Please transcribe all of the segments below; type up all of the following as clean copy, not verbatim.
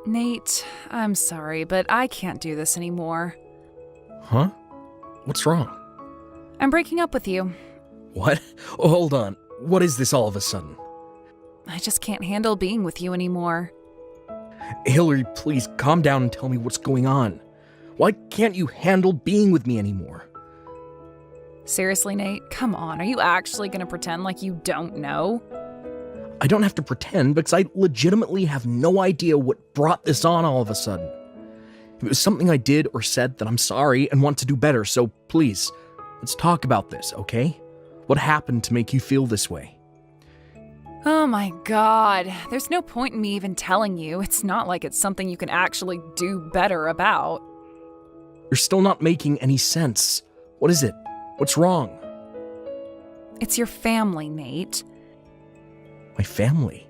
Nate, I'm sorry, but I can't do this anymore. Huh? What's wrong? I'm breaking up with you. What? Oh, hold on. What is this all of a sudden? I just can't handle being with you anymore. Hillary, please calm down and tell me what's going on. Why can't you handle being with me anymore? Seriously, Nate? Come on, are you actually gonna pretend like you don't know? I don't have to pretend because I legitimately have no idea what brought this on all of a sudden. If it was something I did or said, then I'm sorry and want to do better, so please, let's talk about this, okay? What happened to make you feel this way? Oh my god, there's no point in me even telling you. It's not like it's something you can actually do better about. You're still not making any sense. What is it? What's wrong? It's your family, Nate. My family?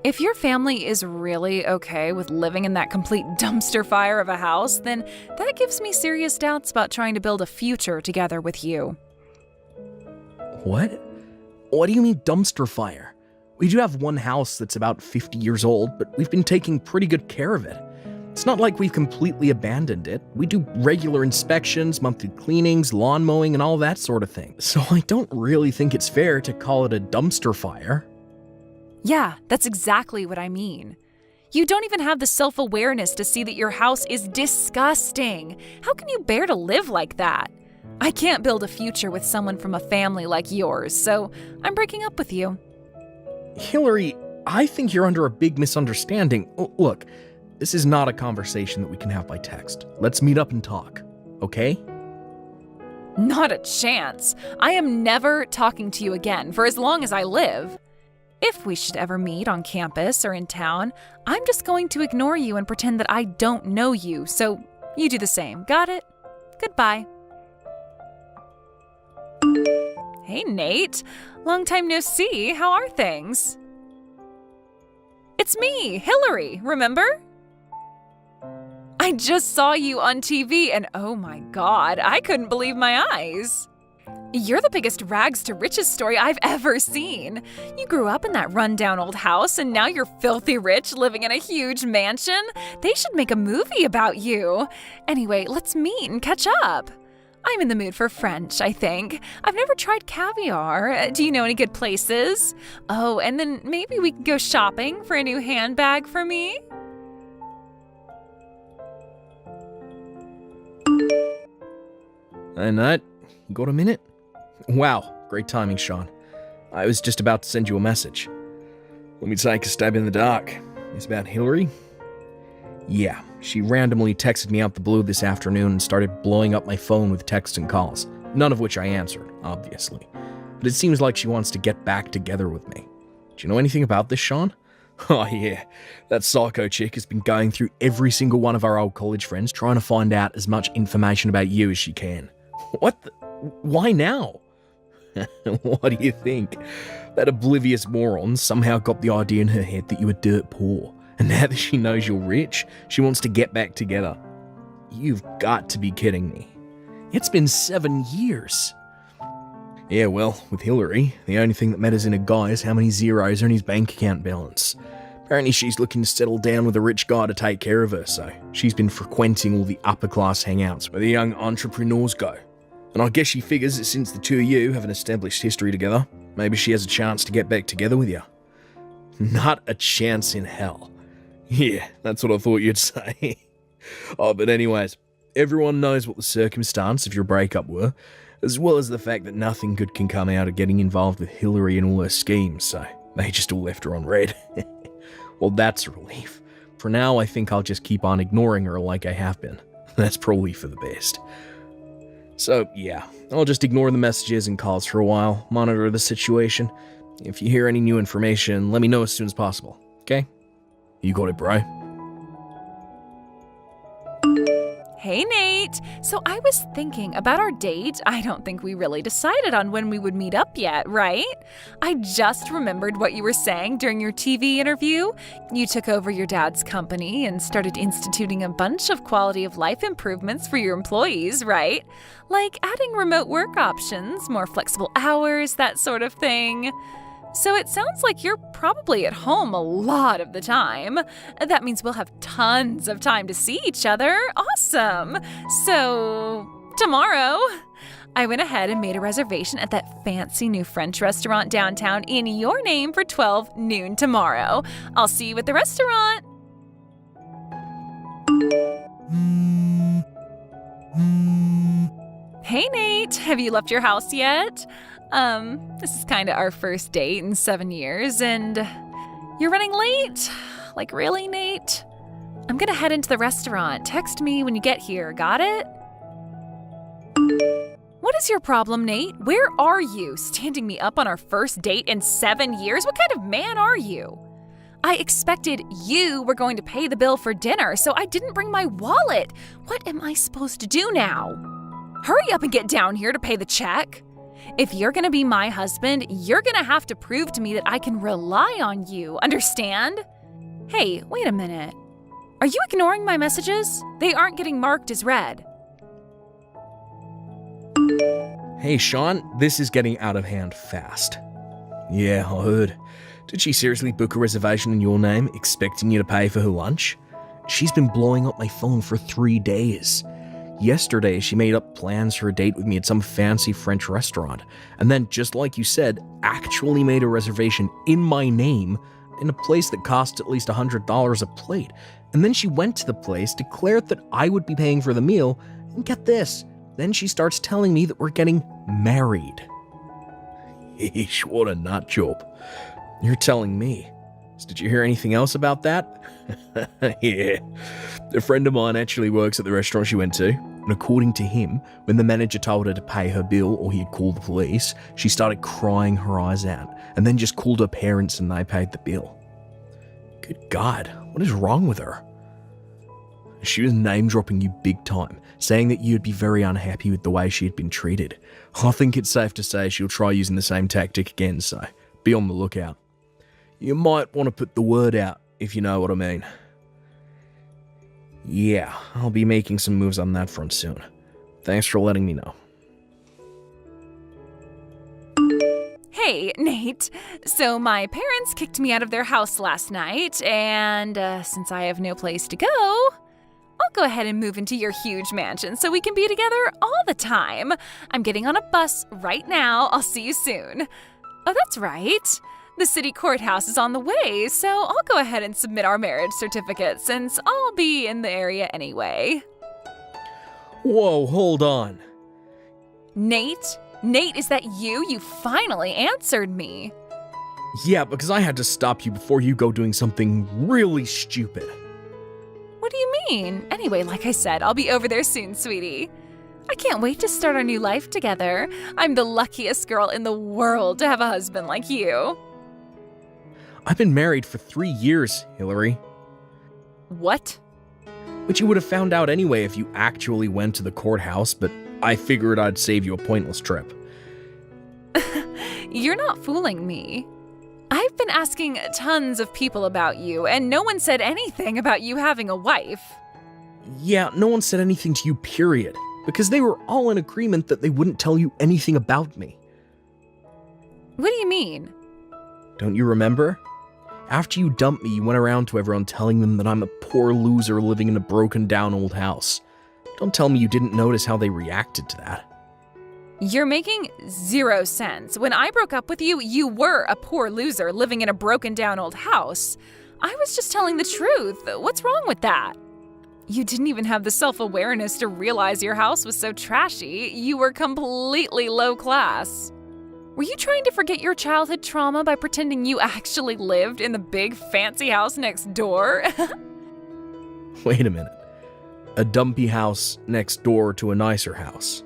If your family is really okay with living in that complete dumpster fire of a house, then that gives me serious doubts about trying to build a future together with you. What? What do you mean dumpster fire? We do have one house that's about 50 years old, but we've been taking pretty good care of it. It's not like we've completely abandoned it. We do regular inspections, monthly cleanings, lawn mowing, and all that sort of thing. So I don't really think it's fair to call it a dumpster fire. Yeah, that's exactly what I mean. You don't even have the self-awareness to see that your house is disgusting. How can you bear to live like that? I can't build a future with someone from a family like yours, so I'm breaking up with you. Hillary, I think you're under a big misunderstanding. Look, this is not a conversation that we can have by text. Let's meet up and talk, okay? Not a chance. I am never talking to you again for as long as I live. If we should ever meet on campus or in town, I'm just going to ignore you and pretend that I don't know you, so you do the same. Got it? Goodbye. Hey, Nate. Long time no see. How are things? It's me, Hillary, remember? I just saw you on TV and oh my god, I couldn't believe my eyes. You're the biggest rags to riches story I've ever seen. You grew up in that rundown old house and now you're filthy rich living in a huge mansion. They should make a movie about you. Anyway, let's meet and catch up. I'm in the mood for French, I think. I've never tried caviar. Do you know any good places? Oh, and then maybe we could go shopping for a new handbag for me? Hey, Nat, you got a minute? Wow, great timing, Sean. I was just about to send you a message. Let me take a stab in the dark. It's about Hillary? Yeah, she randomly texted me out the blue this afternoon and started blowing up my phone with texts and calls, none of which I answered, obviously. But it seems like she wants to get back together with me. Do you know anything about this, Sean? Oh yeah, that psycho chick has been going through every single one of our old college friends trying to find out as much information about you as she can. What the? Why now? What do you think? That oblivious moron somehow got the idea in her head that you were dirt poor. And now that she knows you're rich, she wants to get back together. You've got to be kidding me. It's been 7 years. Yeah, well, with Hillary, the only thing that matters in a guy is how many zeros are in his bank account balance. Apparently she's looking to settle down with a rich guy to take care of her, so she's been frequenting all the upper-class hangouts where the young entrepreneurs go. And I guess she figures that since the two of you have an established history together, maybe she has a chance to get back together with you. Not a chance in hell. Yeah, that's what I thought you'd say. Oh, but anyways, everyone knows what the circumstance of your breakup were, as well as the fact that nothing good can come out of getting involved with Hillary and all her schemes, so they just all left her on red. Well, that's a relief. For now, I think I'll just keep on ignoring her like I have been. That's probably for the best. So, yeah, I'll just ignore the messages and calls for a while, monitor the situation. If you hear any new information, let me know as soon as possible, okay? You got it, bro. Hey, Nate. So I was thinking about our date. I don't think we really decided on when we would meet up yet, right? I just remembered what you were saying during your TV interview. You took over your dad's company and started instituting a bunch of quality of life improvements for your employees, right? Like adding remote work options, more flexible hours, that sort of thing. So it sounds like you're probably at home a lot of the time. That means we'll have tons of time to see each other. Awesome. So, tomorrow, I went ahead and made a reservation at that fancy new French restaurant downtown in your name for 12 noon tomorrow. I'll see you at the restaurant. Hey, Nate. Have you left your house yet? This is kind of our first date in 7 years, and you're running late? Like, really, Nate? I'm gonna head into the restaurant. Text me when you get here, got it? What is your problem, Nate? Where are you? Standing me up on our first date in 7 years? What kind of man are you? I expected you were going to pay the bill for dinner, so I didn't bring my wallet. What am I supposed to do now? Hurry up and get down here to pay the check. If you're gonna be my husband, you're gonna have to prove to me that I can rely on you, understand? Hey, wait a minute. Are you ignoring my messages? They aren't getting marked as read. Hey, Sean, this is getting out of hand fast. Yeah, I heard. Did she seriously book a reservation in your name, expecting you to pay for her lunch? She's been blowing up my phone for 3 days. Yesterday, she made up plans for a date with me at some fancy French restaurant, and then, just like you said, actually made a reservation in my name in a place that cost at least $100 a plate. And then she went to the place, declared that I would be paying for the meal, and get this, then she starts telling me that we're getting married. Eesh, what a nut job. You're telling me. Did you hear anything else about that? Yeah. A friend of mine actually works at the restaurant she went to, and according to him, when the manager told her to pay her bill or he'd call the police, she started crying her eyes out, and then just called her parents and they paid the bill. Good God, what is wrong with her? She was name-dropping you big time, saying that you'd be very unhappy with the way she had been treated. I think it's safe to say she'll try using the same tactic again, so be on the lookout. You might want to put the word out, if you know what I mean. Yeah, I'll be making some moves on that front soon. Thanks for letting me know. Hey, Nate. So my parents kicked me out of their house last night, and since I have no place to go, I'll go ahead and move into your huge mansion so we can be together all the time. I'm getting on a bus right now. I'll see you soon. Oh, that's right. The city courthouse is on the way, so I'll go ahead and submit our marriage certificate since I'll be in the area anyway. Whoa, hold on. Nate? Nate, is that you? You finally answered me. Yeah, because I had to stop you before you go doing something really stupid. What do you mean? Anyway, like I said, I'll be over there soon, sweetie. I can't wait to start our new life together. I'm the luckiest girl in the world to have a husband like you. I've been married for 3 years, Hillary. What? Which you would have found out anyway if you actually went to the courthouse, but I figured I'd save you a pointless trip. You're not fooling me. I've been asking tons of people about you, and no one said anything about you having a wife. Yeah, no one said anything to you, period. Because they were all in agreement that they wouldn't tell you anything about me. What do you mean? Don't you remember? After you dumped me, you went around to everyone telling them that I'm a poor loser living in a broken down old house. Don't tell me you didn't notice how they reacted to that. You're making zero sense. When I broke up with you, you were a poor loser living in a broken down old house. I was just telling the truth. What's wrong with that? You didn't even have the self-awareness to realize your house was so trashy. You were completely low class. Were you trying to forget your childhood trauma by pretending you actually lived in the big fancy house next door? Wait a minute. A dumpy house next door to a nicer house.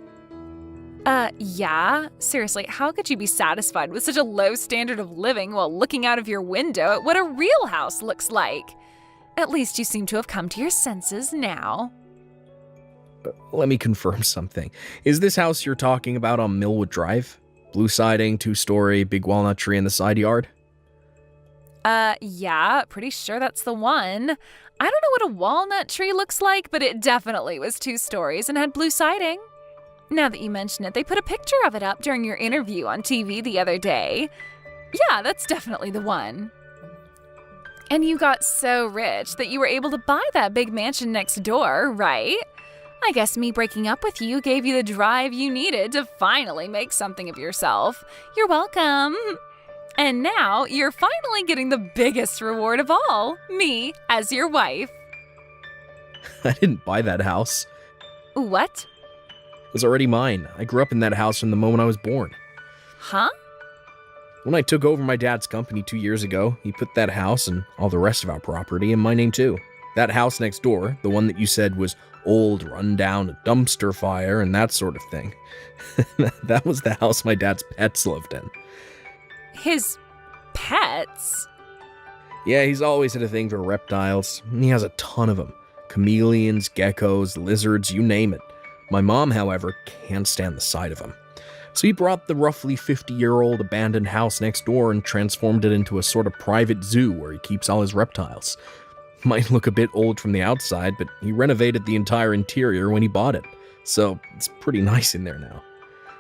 Yeah. Seriously, how could you be satisfied with such a low standard of living while looking out of your window at what a real house looks like? At least you seem to have come to your senses now. Let me confirm something. Is this house you're talking about on Millwood Drive? Blue siding, 2-story, big walnut tree in the side yard? Yeah, pretty sure that's the one. I don't know what a walnut tree looks like, but it definitely was 2 stories and had blue siding. Now that you mention it, they put a picture of it up during your interview on TV the other day. Yeah, that's definitely the one. And you got so rich that you were able to buy that big mansion next door, right? I guess me breaking up with you gave you the drive you needed to finally make something of yourself. You're welcome. And now you're finally getting the biggest reward of all, me as your wife. I didn't buy that house. What? It was already mine. I grew up in that house from the moment I was born. Huh? When I took over my dad's company 2 years ago, he put that house and all the rest of our property in my name too. That house next door, the one that you said was old, run down, a dumpster fire, and that sort of thing. That was the house my dad's pets lived in. His pets? Yeah, he's always had a thing for reptiles. He has a ton of them. Chameleons, geckos, lizards, you name it. My mom, however, can't stand the sight of them. So he brought the roughly 50-year-old abandoned house next door and transformed it into a sort of private zoo where he keeps all his reptiles. Might look a bit old from the outside, but he renovated the entire interior when he bought it, so it's pretty nice in there now.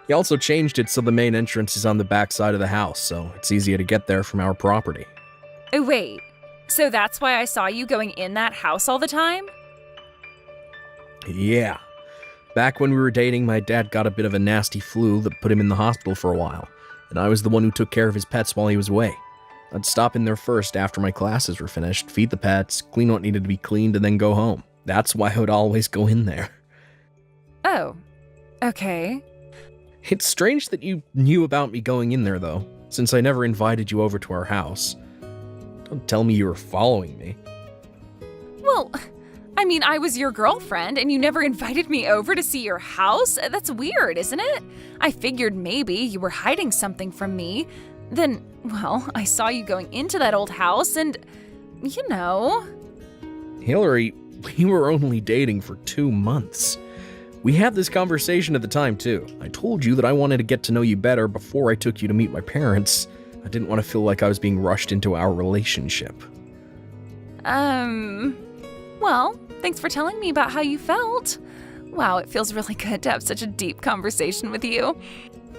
He also changed it so the main entrance is on the back side of the house, so it's easier to get there from our property. Oh, wait. So that's why I saw you going in that house all the time? Yeah. Back when we were dating, my dad got a bit of a nasty flu that put him in the hospital for a while, and I was the one who took care of his pets while he was away. I'd stop in there first after my classes were finished, feed the pets, clean what needed to be cleaned, and then go home. That's why I would always go in there. Oh, okay. It's strange that you knew about me going in there, though, since I never invited you over to our house. Don't tell me you were following me. Well, I mean, I was your girlfriend, and you never invited me over to see your house? That's weird, isn't it? I figured maybe you were hiding something from me. Then, well, I saw you going into that old house, and, you know... Hillary, we were only dating for 2 months. We had this conversation at the time, too. I told you that I wanted to get to know you better before I took you to meet my parents. I didn't want to feel like I was being rushed into our relationship. Well, thanks for telling me about how you felt. Wow, it feels really good to have such a deep conversation with you.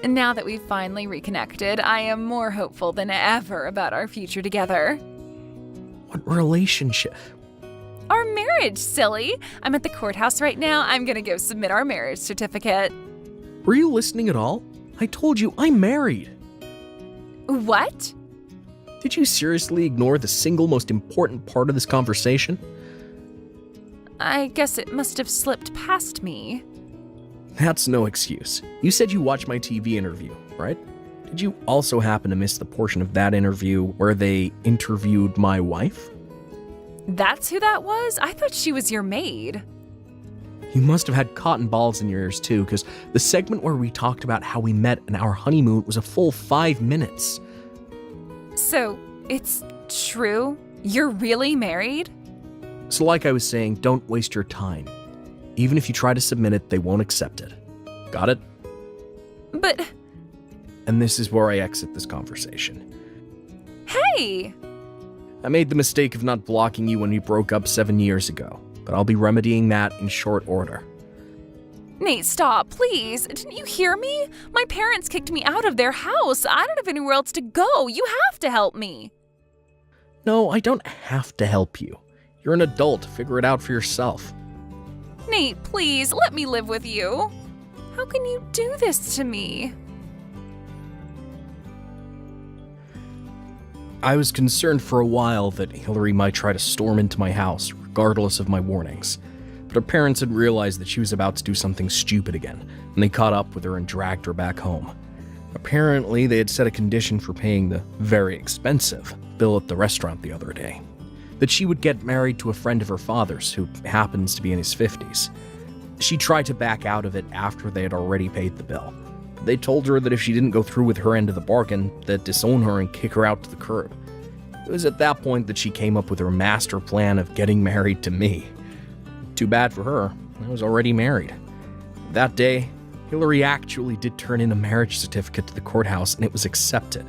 And now that we've finally reconnected, I am more hopeful than ever about our future together. What relationship? Our marriage, silly. I'm at the courthouse right now. I'm gonna go submit our marriage certificate. Were you listening at all? I told you I'm married. What? Did you seriously ignore the single most important part of this conversation? I guess it must have slipped past me. That's no excuse. You said you watched my TV interview, right? Did you also happen to miss the portion of that interview where they interviewed my wife? That's who that was? I thought she was your maid. You must have had cotton balls in your ears too, because the segment where we talked about how we met and our honeymoon was a full 5 minutes. So, it's true? You're really married? So like I was saying, don't waste your time. Even if you try to submit it, they won't accept it. Got it? But... And this is where I exit this conversation. Hey! I made the mistake of not blocking you when we broke up 7 years ago, but I'll be remedying that in short order. Nate, stop, please. Didn't you hear me? My parents kicked me out of their house. I don't have anywhere else to go. You have to help me. No, I don't have to help you. You're an adult. Figure it out for yourself. Nate, please, let me live with you. How can you do this to me? I was concerned for a while that Hillary might try to storm into my house, regardless of my warnings. But her parents had realized that she was about to do something stupid again, and they caught up with her and dragged her back home. Apparently, they had set a condition for paying the very expensive bill at the restaurant the other day. That she would get married to a friend of her father's who happens to be in his 50s. She tried to back out of it after they had already paid the bill. But they told her that if she didn't go through with her end of the bargain, they'd disown her and kick her out to the curb. It was at that point that she came up with her master plan of getting married to me. Too bad for her, I was already married. That day, Hillary actually did turn in a marriage certificate to the courthouse and it was accepted.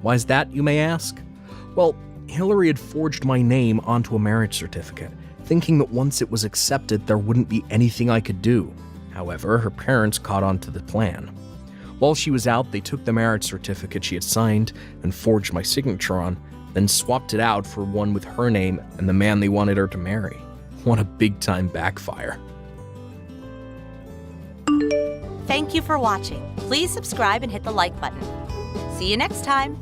Why is that, you may ask? Well, Hillary had forged my name onto a marriage certificate, thinking that once it was accepted, there wouldn't be anything I could do. However, her parents caught on to the plan. While she was out, they took the marriage certificate she had signed and forged my signature on, then swapped it out for one with her name and the man they wanted her to marry. What a big-time backfire. Thank you for watching. Please subscribe and hit the like button. See you next time.